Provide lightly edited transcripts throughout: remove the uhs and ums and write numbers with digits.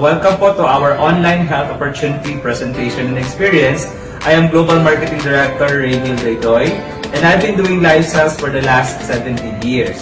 So welcome po to our online health opportunity presentation and experience. I am Global Marketing Director Rayville Daytoy, and I've been doing lifestyles for the last 17 years.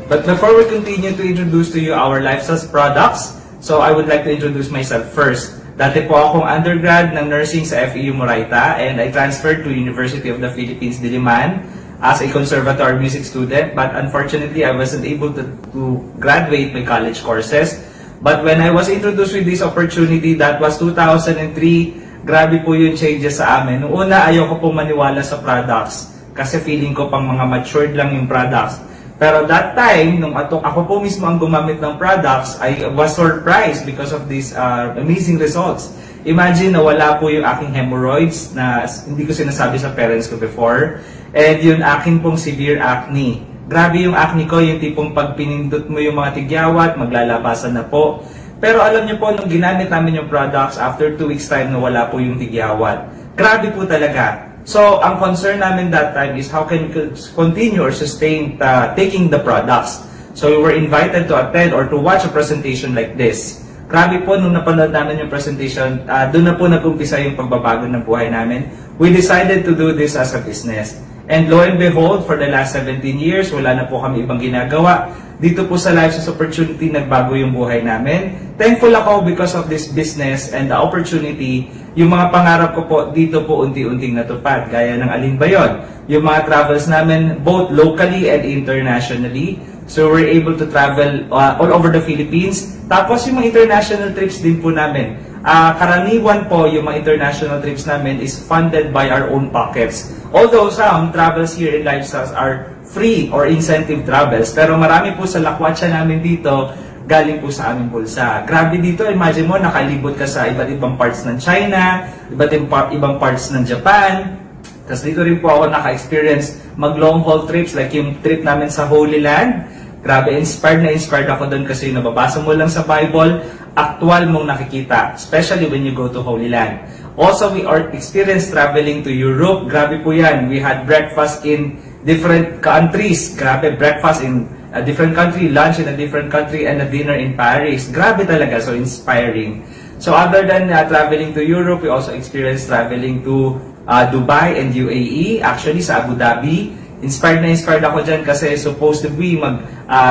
But before we continue to introduce to you our lifestyles products, so I would like to introduce myself first. Dati po akong undergrad ng nursing sa FEU Moraita, and I transferred to University of the Philippines, Diliman as a conservatory music student, but unfortunately I wasn't able to graduate my college courses. But when I was introduced with this opportunity, that was 2003, grabe po yung changes sa amin. Noong una, ayoko po maniwala sa products kasi feeling ko pang mga matured lang yung products. Pero that time, nung ako po mismo ang gumamit ng products, I was surprised because of these amazing results. Imagine na wala po yung aking hemorrhoids na hindi ko sinasabi sa parents ko before. And yung aking pong severe acne. Grabe yung acne ko, yung tipong pag pinindot mo yung mga tigyawat, maglalabasan na po. Pero alam niyo po, nung ginamit namin yung products, after 2 weeks time na wala po yung tigyawat. Grabe po talaga. So, ang concern namin that time is how can we continue or sustain taking the products. So, we were invited to attend or to watch a presentation like this. Grabe po, nung napanood namin yung presentation, doon na po nag-umpisa yung pagbabago ng buhay namin. We decided to do this as a business. And lo and behold, for the last 17 years, wala na po kami ibang ginagawa. Dito po sa Lifestyles Opportunity, nagbago yung buhay namin. Thankful ako because of this business and the opportunity. Yung mga pangarap ko po, dito po unti-unting natupad. Gaya ng alin ba yun? Yung mga travels namin, both locally and internationally. So we're able to travel all over the Philippines. Tapos yung mga international trips din po namin. Karaniwan po yung mga international trips namin is funded by our own pockets. Although some travels here in Lifestyles are free or incentive travels, pero marami po sa lakwatsa namin dito galing po sa aming bulsa. Grabe dito, imagine mo, nakalibot ka sa iba't ibang parts ng China, iba't ibang parts ng Japan. Tapos dito rin po ako naka-experience mag-long haul trips like yung trip namin sa Holy Land. Grabe, inspired ako doon kasi nababasa mo lang sa Bible, actual mong nakikita, especially when you go to Holy Land. Also, we are experienced traveling to Europe. Grabe po yan. We had breakfast in different countries. Grabe, breakfast in a different country, lunch in a different country, and a dinner in Paris. Grabe talaga, so inspiring. So other than traveling to Europe, we also experienced traveling to Dubai and UAE, actually sa Abu Dhabi. Inspired ako dyan kasi supposed to be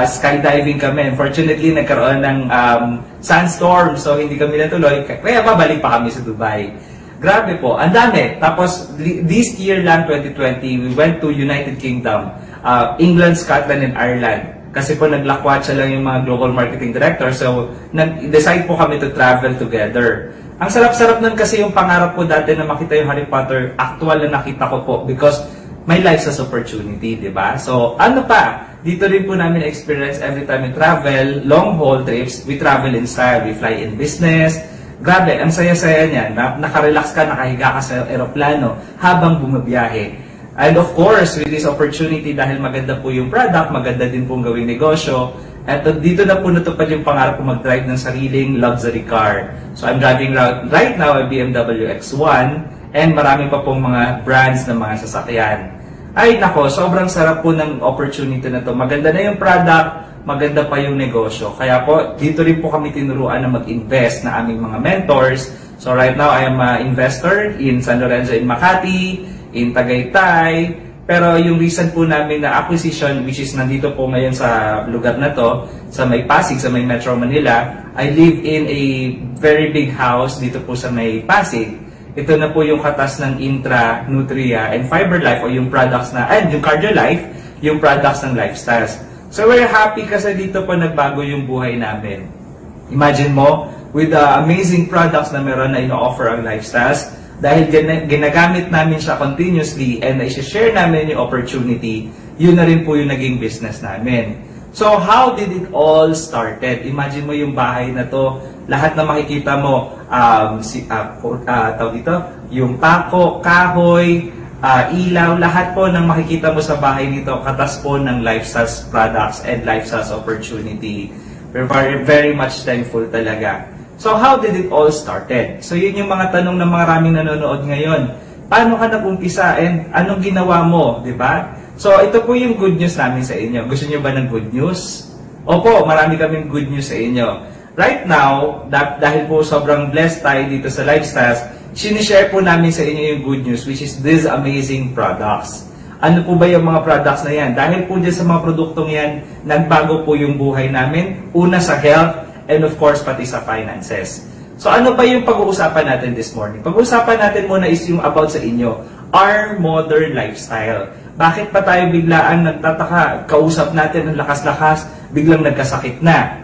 skydiving kami. Unfortunately, nagkaroon ng sandstorm, so hindi kami natuloy. Kaya babalik pa kami sa Dubai. Grabe po, ang dami. Tapos, this year lang, 2020, we went to United Kingdom, England, Scotland, and Ireland. Kasi po naglakwatsa lang yung mga global marketing director, so nag-decide po kami to travel together. Ang sarap-sarap nun kasi yung pangarap ko dati na makita yung Harry Potter, actual na nakita ko po because may lifestyles opportunity, di ba? So, ano pa? Dito rin po namin experience every time we travel, long haul trips, we travel in style, we fly in business. Grabe, ang saya-saya niyan. Nakarelax ka, nakahiga ka sa aeroplano habang bumabiyahe. And of course, with this opportunity, dahil maganda po yung product, maganda din pong gawing negosyo, at dito na po natupad yung pangarap ko mag-drive ng sariling luxury car. So, I'm driving right now a BMW X1, and marami pa pong mga brands ng mga sasakyan. Ay nako, sobrang sarap po ng opportunity na to. Maganda na yung product, maganda pa yung negosyo. Kaya po, dito rin po kami tinuruan na mag-invest na aming mga mentors. So right now, I am an investor in San Lorenzo in Makati, in Tagaytay. Pero yung recent po namin na acquisition, which is nandito po ngayon sa lugar na to, sa may Pasig, sa may Metro Manila, I live in a very big house dito po sa may Pasig. Ito na po yung katas ng Intra, Nutria, and Fiber Life o yung products na, and yung Cardio Life, yung products ng Lifestyles. So we're happy kasi dito po nagbago yung buhay namin. Imagine mo, with the amazing products na meron na ino-offer ang Lifestyles, dahil ginagamit namin siya continuously and i-share namin yung opportunity, yun na rin po yung naging business namin. So how did it all started? Imagine mo yung bahay na to, lahat na makikita mo, yung pako, kahoy, ilaw, lahat po ng makikita mo sa bahay nito, katas po ng Lifestyles products and Lifestyles opportunity. We're very, very much thankful talaga. So how did it all started? So yun yung mga tanong ng maraming nanonood ngayon. Paano ka nag-umpisa and anong ginawa mo, di ba? So ito po yung good news namin sa inyo. Gusto niyo ba ng good news? Opo, marami kaming good news sa inyo. right now, dahil po sobrang blessed tayo dito sa Lifestyles, sinishare po namin sa inyo yung good news, which is these amazing products. Ano po ba yung mga products na yan? Dahil po dyan sa mga produktong yan, nagbago po yung buhay namin. Una sa health, and of course, pati sa finances. So ano ba yung pag-uusapan natin this morning? Pag-uusapan natin muna is yung about sa inyo, our modern lifestyle. Bakit pa tayo biglaan nagtataka? Kausap natin ang lakas-lakas, biglang nagkasakit na.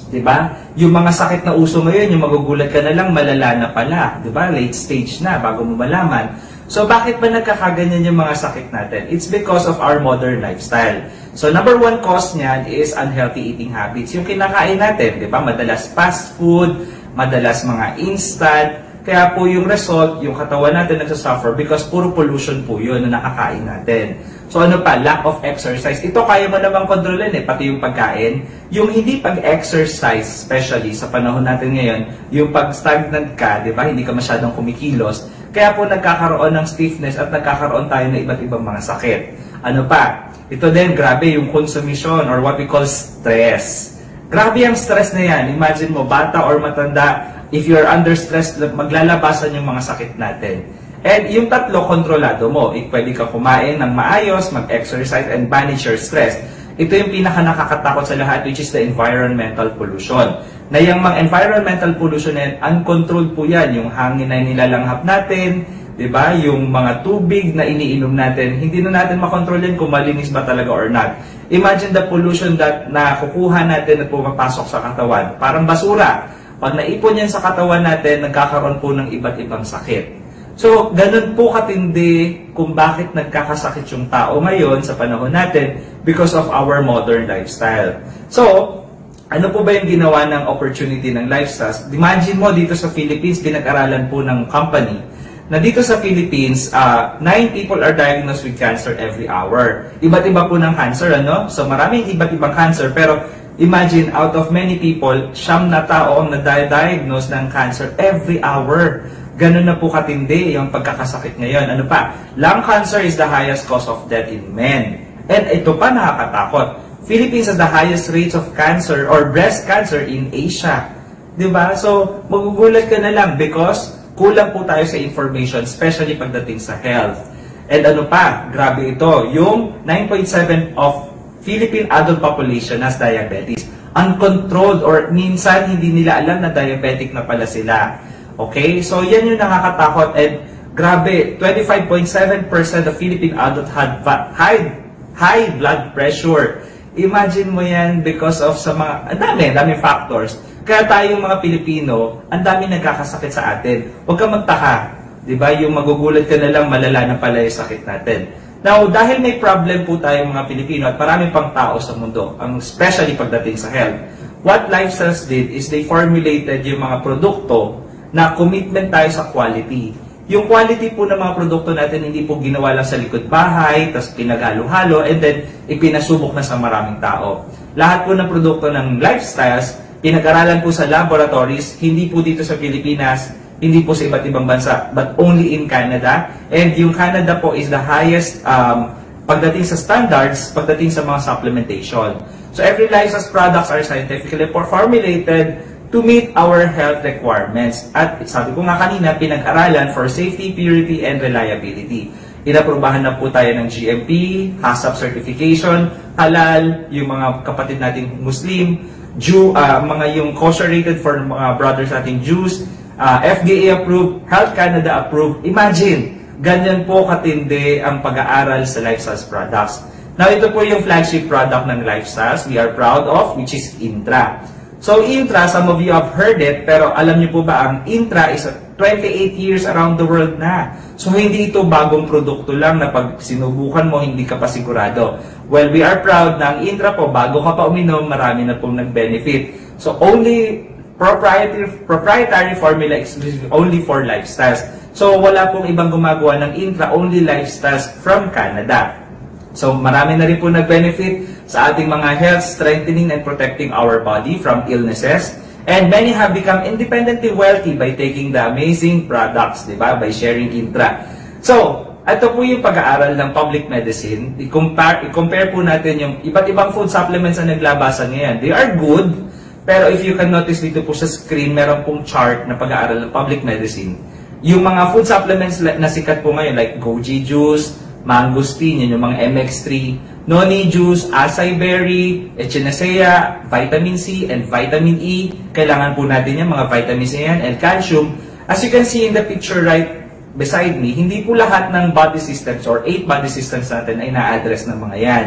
Diba? Yung mga sakit na uso ngayon, yung magugulat ka na lang, malala na pala. Diba? Late stage na, bago mo malaman. So, bakit ba nagkakaganyan yung mga sakit natin? It's because of our modern lifestyle. So, number one cause niyan is unhealthy eating habits. Yung kinakain natin, diba? Madalas fast food, madalas mga instant. Kaya po yung result, yung katawan natin nagsasuffer because puro pollution po yun na nakakain natin. So ano pa? Lack of exercise. Ito kaya mo namang kontrolin pati yung pagkain. Yung hindi pag-exercise, especially sa panahon natin ngayon, yung pag-stagnant ka, di ba? Hindi ka masyadong kumikilos. Kaya po nagkakaroon ng stiffness at nagkakaroon tayo ng iba't ibang mga sakit. Ano pa? Ito din, grabe yung consumption or what we call stress. Grabe ang stress na yan. Imagine mo, bata or matanda, if you're under stress, maglalabasan yung mga sakit natin. And yung tatlo, kontrolado mo. Pwede ka kumain ng maayos, mag-exercise, and manage your stress. Ito yung pinaka-nakakatakot sa lahat, which is the environmental pollution. Na yung mga environmental pollution na yan, uncontrolled po yan. Yung hangin na nilalanghap natin, diba? Yung mga tubig na iniinom natin, hindi na natin makontrol yan kung malinis ba talaga or not. Imagine the pollution that nakukuha natin at pumapasok sa katawan. Parang basura. Pag naipon yan sa katawan natin, nagkakaroon po ng iba't ibang sakit. So, ganun po katindi kung bakit nagkakasakit yung tao ngayon sa panahon natin because of our modern lifestyle. So, ano po ba yung ginawa ng opportunity ng Lifestyles? Imagine mo dito sa Philippines, pinag-aralan po ng company na dito sa Philippines, 9 people are diagnosed with cancer every hour. Iba't iba po ng cancer, ano? So, maraming iba't ibang cancer, pero imagine, out of many people, 9 na tao ang na-diagnose ng cancer every hour. Ganun na po katindi yung pagkakasakit ngayon. Ano pa? Lung cancer is the highest cause of death in men. And ito pa nakakatakot. Philippines has the highest rates of cancer or breast cancer in Asia. Diba? So, magugulat ka na lang because kulang po tayo sa information, especially pagdating sa health. And ano pa? Grabe ito. Yung 9.7 of Philippine adult population has diabetes. Uncontrolled or minsan hindi nila alam na diabetic na pala sila. Okay? So, yan yung nakakatakot. And grabe, 25.7% of Philippine adults had high blood pressure. Imagine mo yan because of sa mga, ang dami factors. Kaya tayong mga Pilipino, ang dami nagkakasakit sa atin. Huwag kang magtaka. Diba? Yung magugulat ka na lang, malala na pala yung sakit natin. Now, dahil may problem po tayong mga Pilipino at marami pang tao sa mundo, especially pagdating sa health, what Lifestyles did is they formulated yung mga produkto na commitment tayo sa quality. Yung quality po ng mga produkto natin hindi po ginawa lang sa likod bahay, tapos pinaghalo-halo, and then ipinasubok na sa maraming tao. Lahat po ng produkto ng Lifestyles, pinag-aralan po sa laboratories, hindi po dito sa Pilipinas, hindi po sa iba't ibang bansa, but only in Canada. And yung Canada po is the highest pagdating sa standards, pagdating sa mga supplementation. So every Lifestyles products are scientifically formulated to meet our health requirements. At sabi ko nga kanina, pinag-aralan for safety, purity, and reliability. Inaprubahan na po tayo ng GMP, HACCP certification, halal, yung mga kapatid nating Muslim, Jew, mga yung kosher rated for mga brothers nating Jews, FDA approved, Health Canada approved. Imagine, ganyan po katindi ang pag-aaral sa Lifestyles products. Now, ito po yung flagship product ng Lifestyles we are proud of, which is Intra. So, Intra, some of you have heard it, pero alam niyo po ba, ang Intra is 28 years around the world na. So, hindi ito bagong produkto lang na pag sinubukan mo, hindi ka pa sigurado. Well, we are proud na ang Intra po, bago ka pa uminom, marami na pong nag-benefit. So, only proprietary formula exclusive only for Lifestyles. So, wala pong ibang gumagawa ng Intra, only Lifestyles from Canada. So, marami na rin po nag-benefit sa ating mga health, strengthening and protecting our body from illnesses. And many have become independently wealthy by taking the amazing products, di ba? By sharing Intra. So, ito po yung pag-aaral ng public medicine. I-compare po natin yung iba't ibang food supplements na naglabasan ngayon. They are good, Pero if you can notice dito po sa screen, meron pong chart na pag-aaral ng public medicine. Yung mga food supplements na sikat po ngayon, like goji juice, mangosteen, yun yung mga MX3, noni juice, acai berry, echinacea, vitamin C, and vitamin E. Kailangan po natin yan, mga vitamins na yan, and calcium. As you can see in the picture right beside me, hindi po lahat ng body systems or 8 body systems natin ay na-address ng mga yan.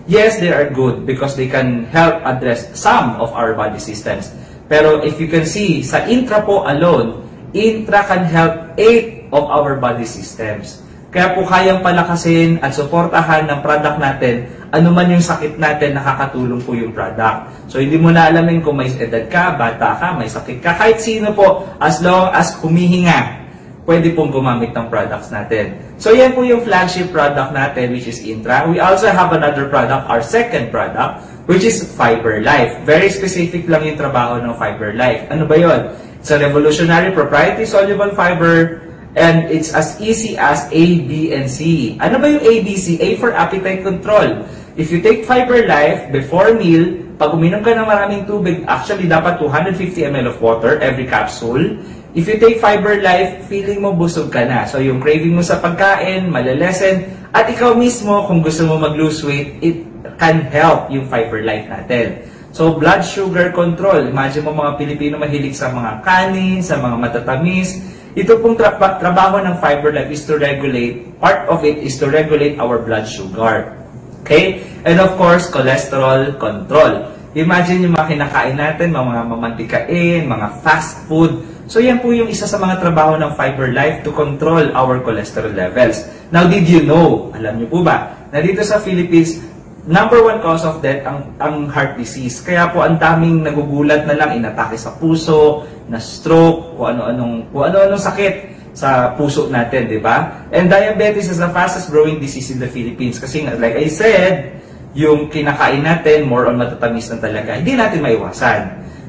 Yes, they are good because they can help address some of our body systems. Pero if you can see, sa intra po alone, intra can help 8 of our body systems. Kaya po kayang palakasin at suportahan ng product natin, anuman yung sakit natin, nakakatulong po yung product. So hindi mo na alamin kung may edad ka, bata ka, may sakit ka, kahit sino po, as long as humihinga, pwede pong gumamit ng products natin. So yan po yung flagship product natin, which is Intra. We also have another product, our second product, which is Fiber Life. Very specific lang yung trabaho ng Fiber Life. Ano ba yun? It's a revolutionary proprietary soluble fiber, and it's as easy as A, B, and C. Ano ba yung A, B, C? A for appetite control. If you take Fiber Life before meal, pag uminom ka ng maraming tubig, actually dapat 250 ml of water every capsule. If you take Fiber Life, feeling mo busog ka na. So yung craving mo sa pagkain, malalesen, at ikaw mismo, kung gusto mo mag-lose weight, it can help yung Fiber Life natin. So blood sugar control. Imagine mo mga Pilipino mahilig sa mga kanin, sa mga matatamis. Ito pong trabaho ng Fiber Life is to regulate, part of it is to regulate our blood sugar. Okay? And of course, cholesterol control. Imagine yung mga kinakain natin, mga mamantikain, mga fast food. So yan po yung isa sa mga trabaho ng Fiber Life to control our cholesterol levels. Now, did you know, alam niyo po ba, na dito sa Philippines, number 1 cause of death ang heart disease. Kaya po ang daming nagugulat na lang, inatake sa puso, na stroke, kung ano-anong sakit sa puso natin, di ba? And diabetes is the fastest growing disease in the Philippines. Kasi like I said, yung kinakain natin, more on matatamis na talaga, hindi natin maiwasan.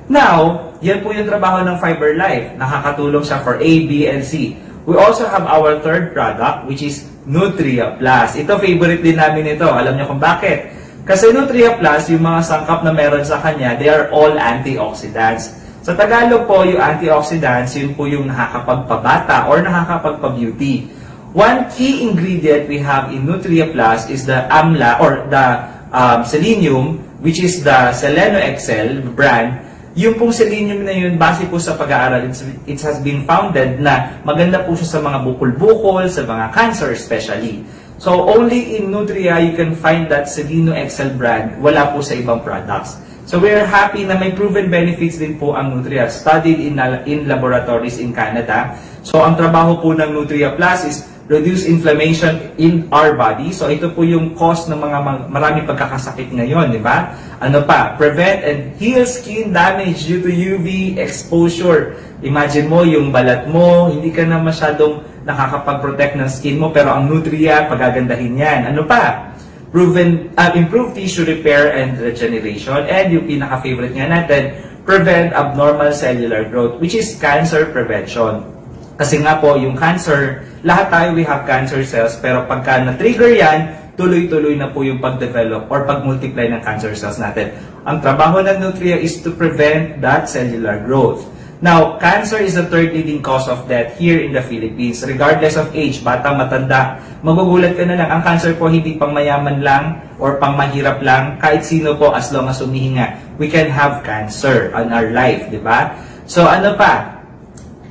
Now, yan po yung trabaho ng Fiber Life. Nakakatulong siya for A, B, and C. We also have our third product, which is Nutria Plus. Ito, favorite din namin ito. Alam niyo kung bakit? Kasi Nutria Plus, yung mga sangkap na meron sa kanya, they are all antioxidants. Sa Tagalog po, yung antioxidants, yun po yung nakakapagpabata or nakakapagpa-beauty. One key ingredient we have in Nutria Plus is the amla or the selenium, which is the Seleno Excel brand. Yung pong selenium na yun, base po sa pag-aaral, it has been founded na maganda po siya sa mga bukol-bukol, sa mga cancer especially. So, only in Nutria, you can find that Seleno Excel brand. Wala po sa ibang products. So, we are happy na may proven benefits din po ang Nutria, studied in laboratories in Canada. So, ang trabaho po ng Nutria Plus is reduce inflammation in our body. So, ito po yung cause ng mga maraming pagkakasakit ngayon, di ba? Ano pa? Prevent and heal skin damage due to UV exposure. Imagine mo, yung balat mo, hindi ka na masyadong nakakapag-protect ng skin mo, pero ang Nutria, pagagandahin yan. Ano pa? Improve tissue repair and regeneration. And yung pinaka-favorite nga natin, prevent abnormal cellular growth, which is cancer prevention. Kasi nga po, yung cancer, lahat tayo we have cancer cells, pero pagka na-trigger yan, tuloy-tuloy na po yung pag-develop or pag-multiply ng cancer cells natin. Ang trabaho ng Nutria is to prevent that cellular growth. Now, cancer is the third leading cause of death here in the Philippines. Regardless of age, bata, matanda, magugulat ka na lang. Ang cancer po hindi pang mayaman lang or pang mahirap lang. Kahit sino po, as long as humihinga, we can have cancer on our life, di ba? So, ano pa?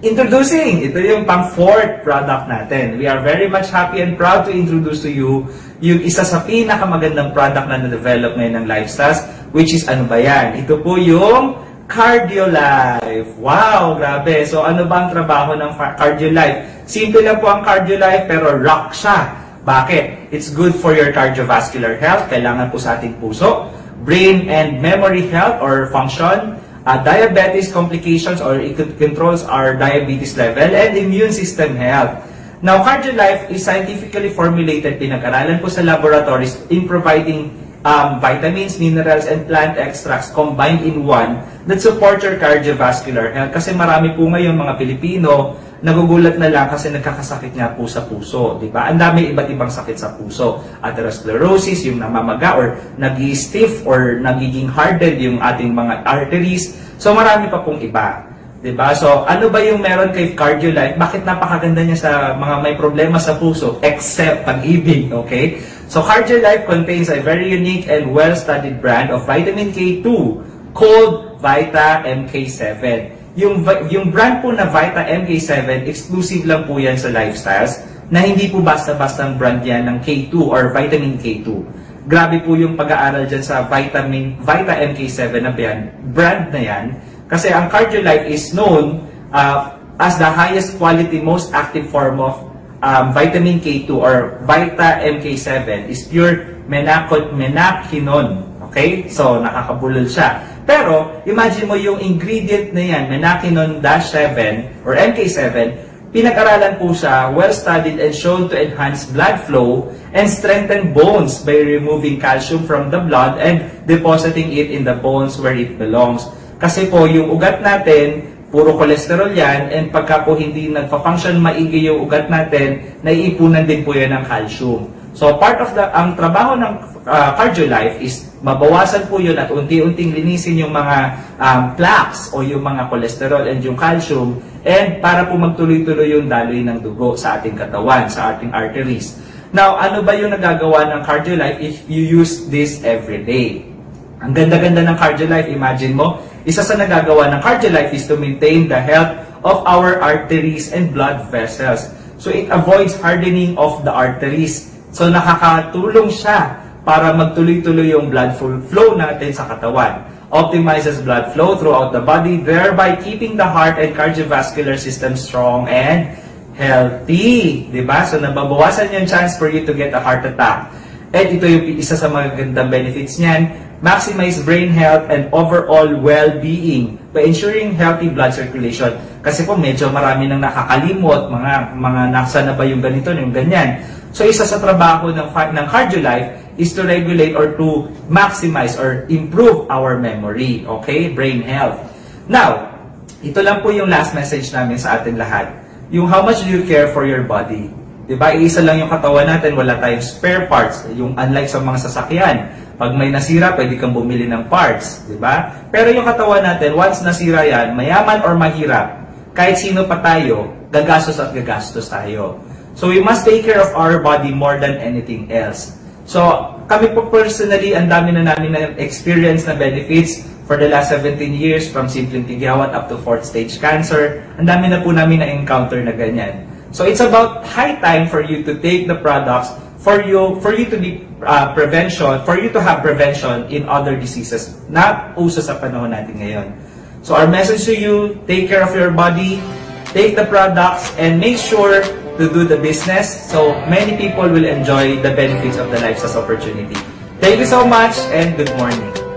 Introducing, ito yung pang-4th product natin. We are very much happy and proud to introduce to you yung isa sa pinakamagandang product na na-develop ngayon ng Lifestars, which is ano ba yan? Ito po yung CardioLife. Wow, grabe. So ano ba ang trabaho ng CardioLife? Simple lang po ang CardioLife pero rock siya. Bakit? It's good for your cardiovascular health. Kailangan po sa ating puso, brain and memory health or function, diabetes complications or it controls our diabetes level and immune system health. Now, CardioLife is scientifically formulated, pinag-aralan po sa laboratories in providing vitamins, minerals, and plant extracts combined in one that support your cardiovascular health. Kasi marami po ngayon mga Pilipino nagugulat na lang kasi nagkakasakit nga po sa puso, di ba? Ang dami iba't ibang sakit sa puso. Atherosclerosis, yung namamaga or nag-stiff or nagiging hardened yung ating mga arteries. So marami pa pong iba. Diba? So, ano ba yung meron kay CardioLife? Bakit napakaganda niya sa mga may problema sa puso? Except pag-ibig, okay? So, CardioLife contains a very unique and well-studied brand of vitamin K2 called Vita MK7. Yung brand po na Vita MK7, exclusive lang po yan sa Lifestyles, na hindi po basta-basta ang brand yan ng K2 or vitamin K2. Grabe po yung pag-aaral dyan sa Vita MK7 na brand na yan. Kasi ang CardioLife is known as the highest quality, most active form of vitamin K2 or Vita MK7 is pure menaquinone. Okay? So, nakakabulol siya. Pero, imagine mo yung ingredient na yan, menaquinone-7 or MK7, pinag-aralan po siya, well-studied and shown to enhance blood flow and strengthen bones by removing calcium from the blood and depositing it in the bones where it belongs. Kasi po, yung ugat natin, puro cholesterol yan, and pagka po hindi nagpa-function maigi yung ugat natin, naiipunan din po yan ng calcium. So, part of ang trabaho ng CardioLife is mabawasan po yun at unti-unting linisin yung mga plaques o yung mga cholesterol and yung calcium, and para po magtuloy-tuloy yung daloy ng dugo sa ating katawan, sa ating arteries. Now, ano ba yung nagagawa ng CardioLife if you use this every day? Ang ganda-ganda ng CardioLife, imagine mo, isa sa nagagawa ng CardioLife is to maintain the health of our arteries and blood vessels. So it avoids hardening of the arteries. So nakakatulong siya para magtuloy-tuloy yung blood flow natin sa katawan. Optimizes blood flow throughout the body, thereby keeping the heart and cardiovascular system strong and healthy. Diba? So nababawasan yung chance for you to get a heart attack. At ito yung isa sa magandang benefits niyan. Maximize brain health and overall well-being by ensuring healthy blood circulation. Kasi po medyo marami nang nakakalimot, mga nasa na ba yung ganito, yung ganyan. So isa sa trabaho ng CardioLife is to regulate or to maximize or improve our memory, okay? Brain health. Now, ito lang po yung last message namin sa atin lahat. Yung how much do you care for your body? Diba? Iisa lang yung katawan natin, wala tayong spare parts. Yung unlike sa mga sasakyan, pag may nasira, pwede kang bumili ng parts. Diba? Pero yung katawan natin, once nasira yan, mayaman or mahirap, kahit sino pa tayo, gagastos at gagastos tayo. So we must take care of our body more than anything else. So kami po personally, ang dami na namin na experience na benefits for the last 17 years, from simpleng tigawat up to 4th stage cancer. Ang dami na po namin na-encounter na ganyan. So it's about high time for you to take the products for you to be for you to have prevention in other diseases na uso sa panahon natin ngayon. So our message to you, take care of your body, take the products, and make sure to do the business so many people will enjoy the benefits of the Lifestyles opportunity. Thank you so much and good morning.